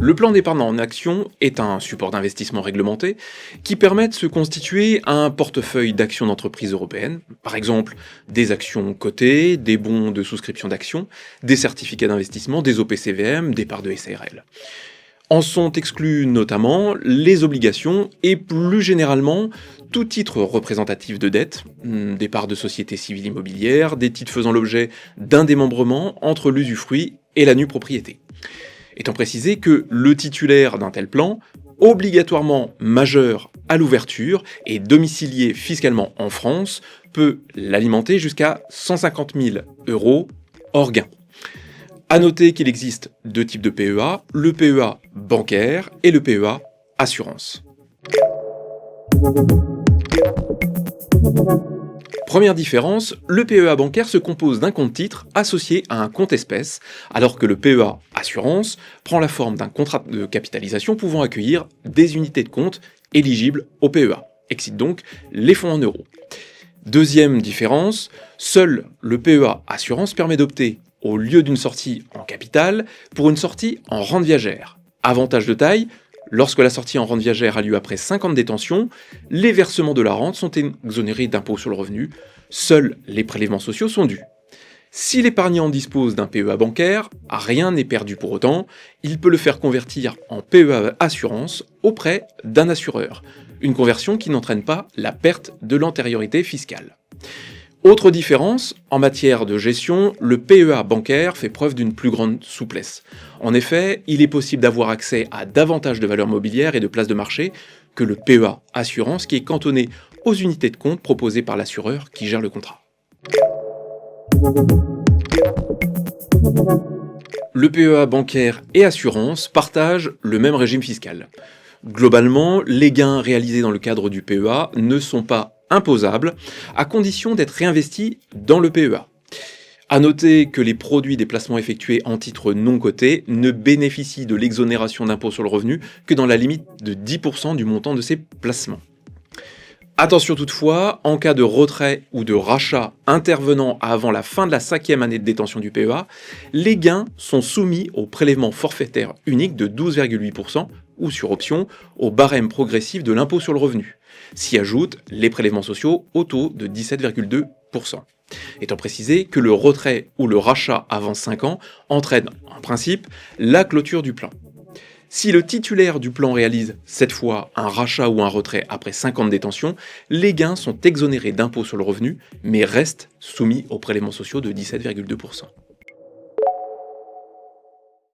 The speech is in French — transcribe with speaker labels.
Speaker 1: Le plan d'épargne en action est un support d'investissement réglementé qui permet de se constituer un portefeuille d'actions d'entreprises européennes, par exemple des actions cotées, des bons de souscription d'actions, des certificats d'investissement, des OPCVM, des parts de SARL. En sont exclus notamment les obligations et plus généralement tout titre représentatif de dette, des parts de sociétés civiles immobilières, des titres faisant l'objet d'un démembrement entre l'usufruit et la nue propriété. Étant précisé que le titulaire d'un tel plan, obligatoirement majeur à l'ouverture et domicilié fiscalement en France, peut l'alimenter jusqu'à 150 000 € hors gain. A noter qu'il existe deux types de PEA, le PEA bancaire et le PEA assurance. Première différence, le PEA bancaire se compose d'un compte titre associé à un compte espèce, alors que le PEA assurance prend la forme d'un contrat de capitalisation pouvant accueillir des unités de compte éligibles au PEA, excite donc les fonds en euros. Deuxième différence, seul le PEA assurance permet d'opter, au lieu d'une sortie en capital, pour une sortie en rente viagère. Avantage de taille, lorsque la sortie en rente viagère a lieu après 5 ans de détention, les versements de la rente sont exonérés d'impôt sur le revenu, seuls les prélèvements sociaux sont dus. Si l'épargnant dispose d'un PEA bancaire, rien n'est perdu pour autant, il peut le faire convertir en PEA assurance auprès d'un assureur, une conversion qui n'entraîne pas la perte de l'antériorité fiscale. Autre différence, en matière de gestion, le PEA bancaire fait preuve d'une plus grande souplesse. En effet, il est possible d'avoir accès à davantage de valeurs mobilières et de places de marché que le PEA assurance qui est cantonné aux unités de compte proposées par l'assureur qui gère le contrat. Le PEA bancaire et assurance partagent le même régime fiscal. Globalement, les gains réalisés dans le cadre du PEA ne sont pas imposables, à condition d'être réinvestis dans le PEA. A noter que les produits des placements effectués en titres non cotés ne bénéficient de l'exonération d'impôt sur le revenu que dans la limite de 10% du montant de ces placements. Attention toutefois, en cas de retrait ou de rachat intervenant avant la fin de la 5e année de détention du PEA, les gains sont soumis au prélèvement forfaitaire unique de 12,8% ou sur option au barème progressif de l'impôt sur le revenu. S'y ajoutent les prélèvements sociaux au taux de 17,2%. Étant précisé que le retrait ou le rachat avant 5 ans entraîne en principe la clôture du plan. Si le titulaire du plan réalise cette fois un rachat ou un retrait après 5 ans de détention, les gains sont exonérés d'impôt sur le revenu, mais restent soumis aux prélèvements sociaux de 17,2%.